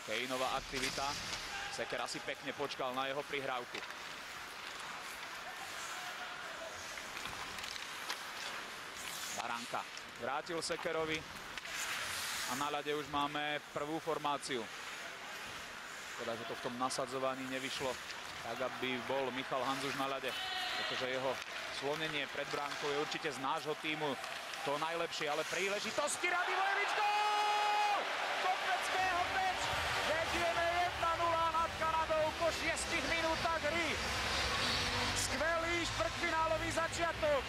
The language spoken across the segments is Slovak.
Kejnová aktivita. Sekera si pekne počkal na jeho prihrávku. Baranka vrátil Sekerovi a na ľade už máme prvú formáciu. Škoda, že to v tom nasadzovaní nevyšlo tak, aby bol Michal Hanzuš na ľade, pretože jeho slonenie pred bránkou je určite z nášho týmu to najlepšie, ale príležitosti Radivojevič, gól! Kopeckého Peč, vedieme 1-0 nad Kanadou po 6 minútach hry. Skvelý štvrťfinálový začiatok.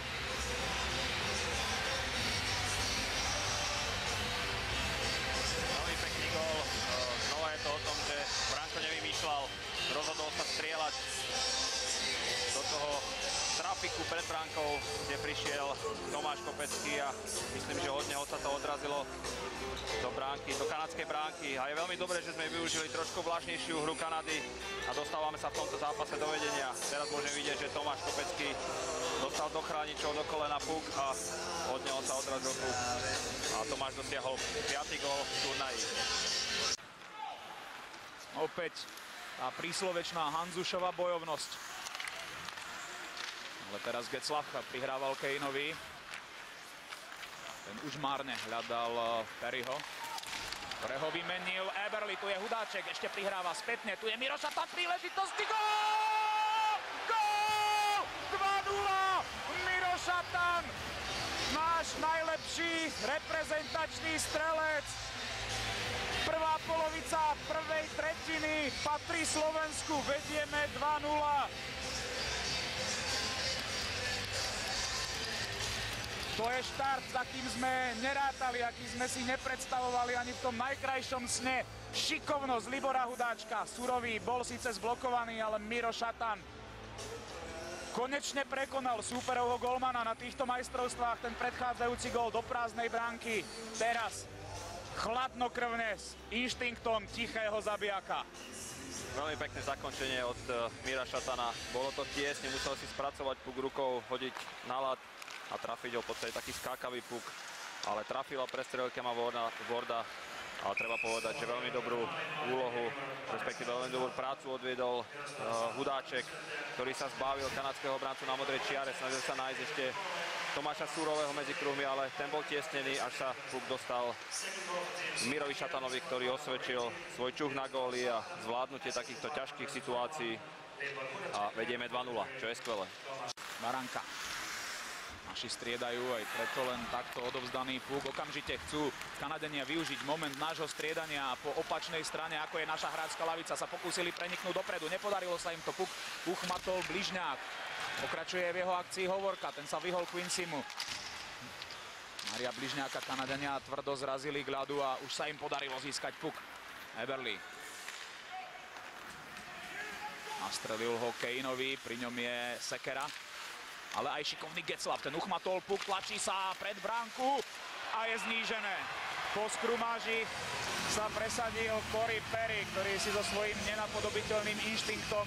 Veľmi pekný gól. Znova je to o tom, že Branko nevymýšľal, rozhodol sa strieľať do toho trafiku pred bránkou, kde prišiel Tomáš Kopecký a myslím, že od neho sa to odrazilo do bránky, do kanadskej bránky. A je veľmi dobré, že sme využili trošku vlažnejšiu hru Kanady a dostávame sa v tomto zápase do vedenia. Teraz môžeme vidieť, že Tomáš Kopecký dostal do chráničov, do kolena puk a od neho sa odrazil puk. A Tomáš dosiahol 5. gól v turnaji. Opäť tá príslovečná Hanzušová bojovnosť. Ale teraz Getzlaff prihrával Kejnovi. Ten už márne hľadal Perryho, ktorého vymenil Eberli. Tu je Hudáček, ešte prihráva spätne. Tu je Miro Šatan, príležitosti. Gól! Gól! 2-0! Miro Šatan, náš najlepší reprezentačný strelec. Prvá polovica prvej tretiny patrí Slovensku, vedieme 2-0. To je štart, za kým sme nerátali, aký sme si nepredstavovali ani v tom najkrajšom sne. Šikovnosť Libora Hudáčka, surový, bol síce zblokovaný, ale Miro Šatan konečne prekonal súperovho golmana na týchto majstrovstvách. Ten predchádzajúci gól do prázdnej bránky. Teraz chladnokrvne s inštinktom tichého zabijaka. Veľmi pekné zakončenie od Mira Šatana. Bolo to tiesne, musel si spracovať puk rukou, hodiť na ľad a trafiť ho v podstate taký skákavý puk. Ale trafil a prestrelil Kema Warda. Ale treba povedať, že veľmi dobrú úlohu, respektíve veľmi dobrú prácu odviedol Hudáček, ktorý sa zbavil kanadského brancu na modrej čiare. Snažil sa nájsť ešte Tomáša Súrového medzi kruhmi, ale ten bol tiesnený, až sa puk dostal Mirovi Šatanovi, ktorý osvedčil svoj čuch na góly a zvládnutie takýchto ťažkých situácií. A vedieme 2-0, čo je skvelé. Baranka. Naši striedajú, aj preto len takto odovzdaný puk. Okamžite chcú Kanadenia využiť moment nášho striedania a po opačnej strane, ako je naša hráčska lavica, sa pokúsili preniknúť dopredu. Nepodarilo sa im to, puk uchmatol Bližňák. Pokračuje v jeho akcii Hovorka, ten sa vyhol Quincymu. Maria Bližňáka Kanadenia tvrdo zrazili k ľadu a už sa im podarilo získať puk. Eberli. Nastrelil ho Kejnovi, pri ňom je Sekera. Ale aj šikovný Getzlaff, ten uchmatol puk, tlačí sa pred bránku a je znížené. Po skrumáži sa presadil Corey Perry, ktorý si so svojím nenapodobiteľným inštinktom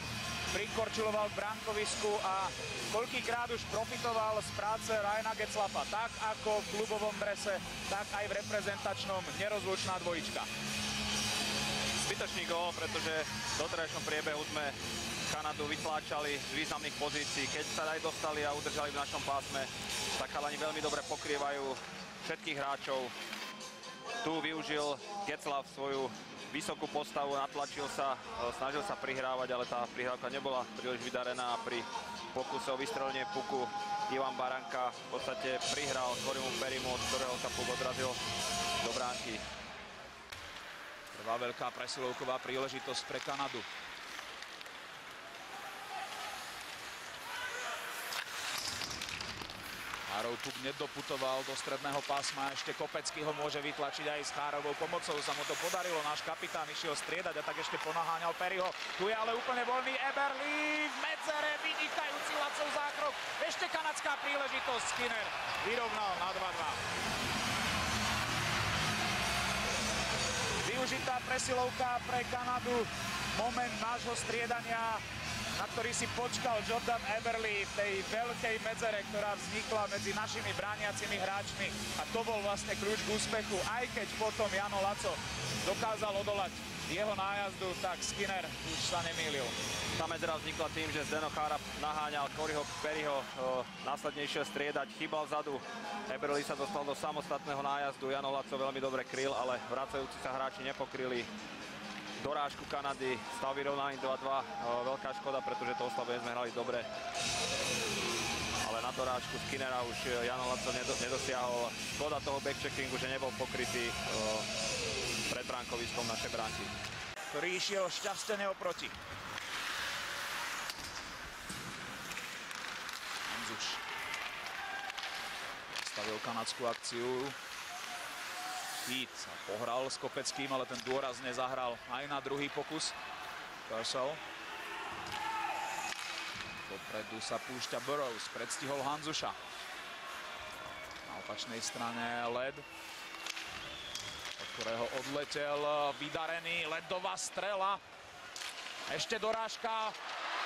prikorčuloval v bránkovisku a koľkýkrát už profitoval z práce Ryana Getzlaffa. Tak ako v klubovom drese, tak aj v reprezentačnom, nerozlučná dvojička. Zbytočný gól, pretože v doterajšom priebehu sme Kanadu vytláčali z významných pozícií. Keď sa aj dostali a udržali v našom pásme, tak chalani veľmi dobre pokrývajú všetkých hráčov. Tu využil Getzlaff svoju vysokú postavu, natlačil sa, snažil sa prihrávať, ale tá prihrávka nebola príliš vydarená a pri pokuse o vystrelenie puku Ivan Baranka v podstate prihral Corymu Perrymu, od ktorého sa puk odrazil do bránky. Prvá veľká presilovková príležitosť pre Kanadu. Chárov puk nedoputoval do stredného pásma, ešte Kopecký ho môže vytlačiť aj s Chárovou pomocou, sa mu to podarilo, náš kapitán išiel striedať a tak ešte ponaháňal Perryho. Tu je ale úplne voľný Eberli v medzere, vynikajúci Lacov zákrok, ešte kanadská príležitosť, Skinner vyrovnal na 2-2. Využitá presilovka pre Kanadu, moment nášho striedania, na ktorý si počkal Jordan Eberli v tej veľkej medzere, ktorá vznikla medzi našimi brániacimi hráčmi. A to bol vlastne kľúč k úspechu, aj keď potom Jano Laco dokázal odolať jeho nájazdu, tak Skinner už sa nemýlil. Tá medzera vznikla tým, že Zdeno Chára naháňal Coryho Perryho, následne išiel striedať, chýbal vzadu. Eberle sa dostal do samostatného nájazdu, Jano Laco veľmi dobre kryl, ale vracajúci sa hráči nepokryli dorážku Kanady, stav vyrovnaný 2-2, veľká škoda, pretože to oslabenie sme hrali dobre. Ale na dorážku Skinnera už Jano Laco nedosiahol. Škoda toho backcheckingu, že nebol pokrytý pred bránkoviskom našej bránky. Ktorý išiel šťastene oproti. Hanzuš stavil kanadskú akciu. Heat sa pohral s Kopeckým, ale ten dôraz nezahral aj na druhý pokus. Purcell. Dopredu sa púšťa Burroughs, predstihol Hanzuša. Na opačnej strane Led, od ktorého odletel vydarený, ledová strela. Ešte dorážka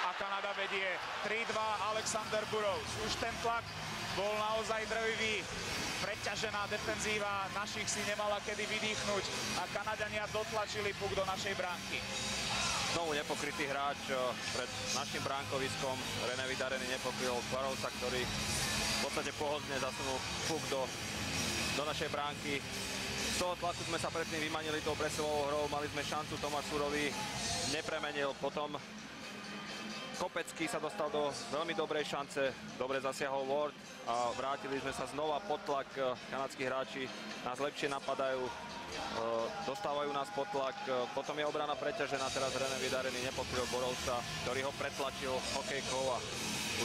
a Kanada vedie 3-2. Alexander Burroughs. Už ten tlak bol naozaj drvivý. Preťažená defenzíva našich si nemala kedy vydýchnuť a Kanadania dotlačili puk do našej bránky. Znovu nepokrytý hráč pred našim bránkoviskom. René Vydarený nepokryl Burroughsa, ktorý v podstate pohodlne zasunul puk do našej bránky. Z toho tlaku sme sa predtým vymanili tou presilovou hrou, mali sme šancu, Tomáš Surový nepremenil, potom Kopecký sa dostal do veľmi dobrej šance, dobre zasiahol Ward a vrátili sme sa znova pod tlak. Kanadskí hráči nás lepšie napadajú, dostávajú nás pod tlak, potom je obrana preťažená, teraz René Vydarený nepokryl Burroughsa, ktorý ho pretlačil hokejkou a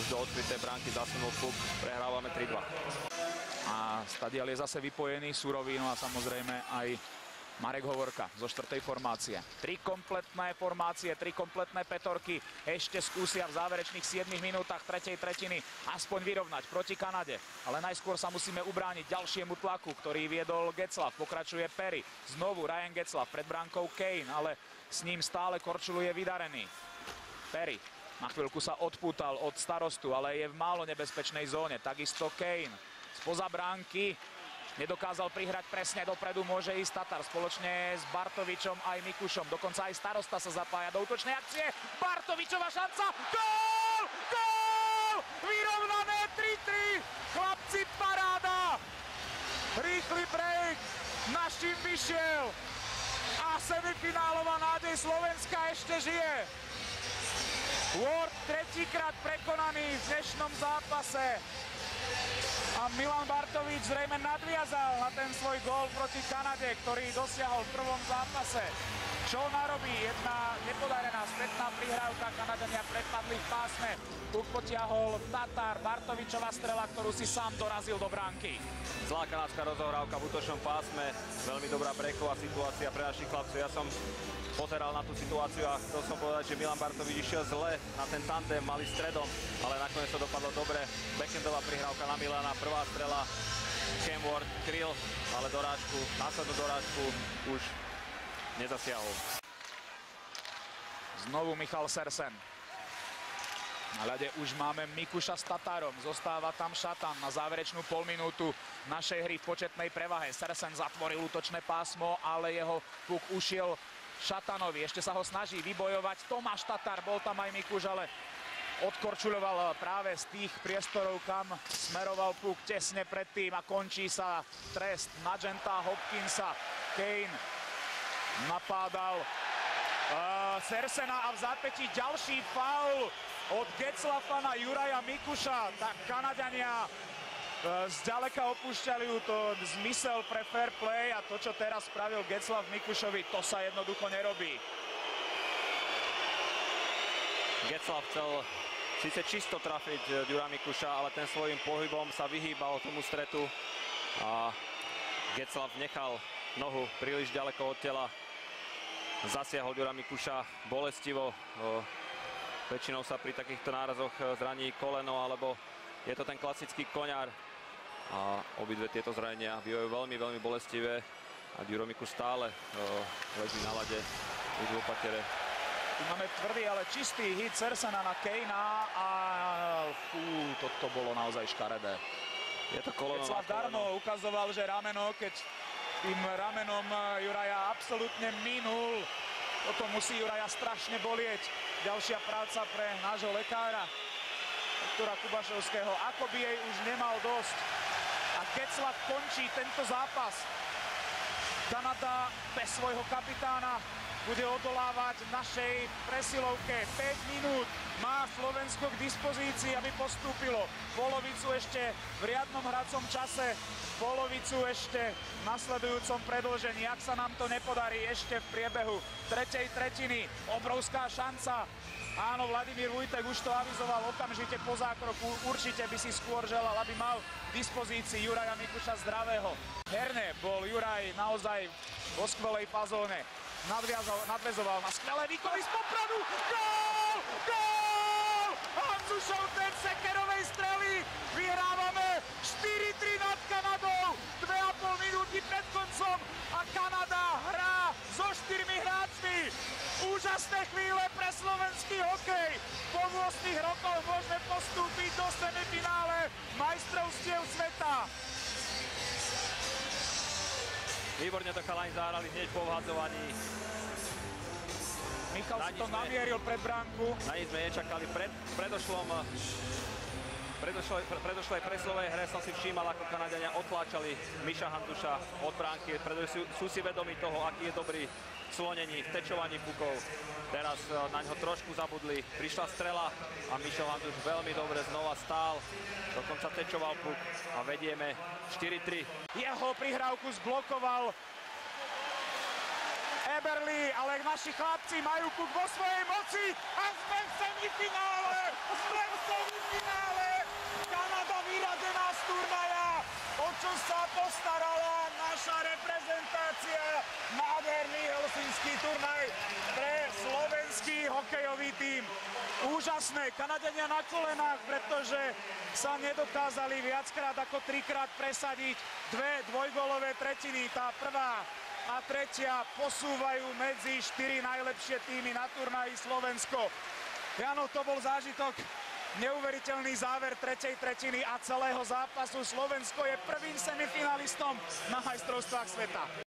už do odkrytej bránky zasunul puk, prehrávame 3-2. A stadial je zase vypojený, Surový, no a samozrejme aj Marek Hovorka zo 4. formácie. 3 kompletné formácie, 3 kompletné petorky. Ešte skúsia v záverečných 7 minútach 3. tretiny aspoň vyrovnať proti Kanade. Ale najskôr sa musíme ubrániť ďalšiemu tlaku, ktorý viedol Getzlaf. Pokračuje Perry. Znovu Ryan Getzlaf pred bránkou Kane, ale s ním stále korčuluje Vydarený. Perry na chvíľku sa odpútal od starostu, ale je v málo nebezpečnej zóne. Takisto Kane spoza bránky. Nedokázal prihrať presne dopredu, môže ísť Tatar spoločne s Bartovičom aj Mikušom. Dokonca aj starosta sa zapája do útočnej akcie. Bartovičová šanca. Gól! Gól! Vyrovnané 3-3. Chlapci, paráda. Rýchly break. Našim vyšiel. A semifinálová nádej Slovenska ešte žije. Ward tretíkrát prekonaný v dnešnom zápase. A Milan Bartovič zrejme nadviazal na ten svoj gól proti Kanade, ktorý dosiahol v prvom zápase. Čo narobí? Jedna nepodarená spätná prihrávka, Kanadania prepadli v pásme. Puk potiahol Tatar, Bartovičová strela, ktorú si sám dorazil do bránky. Zlá kanadská rozohrávka v útočnom pásme, veľmi dobrá breaková situácia pre našich chlapcov. Ja som pozeral na tú situáciu a chcel som povedať, že Milan Bartovič išiel zle na ten tandem, mali stredom, ale nakoniec to dopadlo dobre. Backhandová prihrávka na Milana, prvá strela, Cam Ward kryl, ale dorážku, následnú dorážku už nezasiahol. Znovu Michal Sersen. Na ľade už máme Mikuša s Tatarom, zostáva tam Šatan na záverečnú polminútu našej hry v početnej prevahe. Sersen zatvoril útočné pásmo, ale jeho puk ušiel Šatanovi, ešte sa ho snaží vybojovať Tomáš Tatar, bol tam aj Mikuš, ale odkorčuľoval práve z tých priestorov, kam smeroval puk tesne predtým a končí sa trest Magenta Hopkinsa. Kane napádal Sersena a v zápätí ďalší faul od Getzlafa na Juraja Mikuša. Tak Kanadania zďaleka opúšťali to zmysel pre fair play a to, čo teraz spravil Getzlaf Mikušovi, to sa jednoducho nerobí. Getzlaf chcel síce čisto trafiť Jura Mikuša, ale ten svojím pohybom sa vyhýbal tomu stretu a Getzlaf nechal nohu príliš ďaleko od tela. Zasiahol Jura Mikuša bolestivo. Väčšinou sa pri takýchto nárazoch zraní koleno, alebo je to ten klasický koňár. A obidve tieto zranenia bývajú veľmi, veľmi bolestivé. A Juro Mikuš stále leží na ľade už v opatere. Tu máme tvrdý, ale čistý hit Sersena na Kanea a toto bolo naozaj škaredé. Je to koleno na koleno. Darmo ukazoval, že rameno, keď tým ramenom Juraja absolútne minul Toto musí Juraja strašne bolieť. Ďalšia práca pre nášho lekára, doktora Kubaševského. Ako by jej už nemal dosť. A Getzlaff končí tento zápas. Kanada bez svojho kapitána bude odolávať našej presilovke. 5 minút má Slovensko k dispozícii, aby postúpilo. Polovicu ešte v riadnom hracom čase, polovicu ešte v nasledujúcom predĺžení. Ak sa nám to nepodarí ešte v priebehu tretej tretiny, obrovská šanca. Áno, Vladimír Vujtek už to avizoval okamžite po zákroku. Určite by si skôr želal, aby mal k dispozícii Juraja Mikuša zdravého. Herne bol Juraj naozaj vo skvelej fazóne. Nadväzoval na skvelé výkony z Popradu. Gól! Gól! Hanzušov ten Sekerovej strely. Vyhrávame 4-3 nad Kanadou. 2,5 minúty pred koncom a Kanada hrá so 4 hráčmi. Úžasné chvíle pre slovenský hokej. Po 8 rokoch môžeme postúpiť do semifinále majstrovstiev sveta. Výborne to chalani zahrali hneď po obhadzovaní. Michal si to namieril pred bránku. Na nič sme nečakali. Predošlej presilovej hre som si všímal, ako Kanadiania otláčali Miša Hanzuša od bránky, pretože sú si vedomí toho, aký je dobrý v slonení, v tečovaní pukov. Teraz na ňo trošku zabudli. Prišla strela a Mišo Hanzuš veľmi dobre znova stál. Dokonca tečoval puk a vedieme 4-3. Jeho prihrávku zblokoval Eberle, ale naši chlapci majú puk vo svojej moci a sme v semifinále! Sme v semifinále! Kanada vyradená z turnaja! O čo sa postarala naša reprezentácia? Nádherný helsinský turnaj pre slovenský hokejový tím. Úžasné, Kanadania na kolenách, pretože sa nedokázali viackrát ako 3-krát presadiť dve dvojgólové tretiny. Tá prvá a tretia posúvajú medzi 4 najlepšie týmy na turnaji Slovensko. Jano, to bol zážitok. Neuveriteľný záver tretej tretiny a celého zápasu. Slovensko je prvým semifinalistom na majstrovstvách sveta.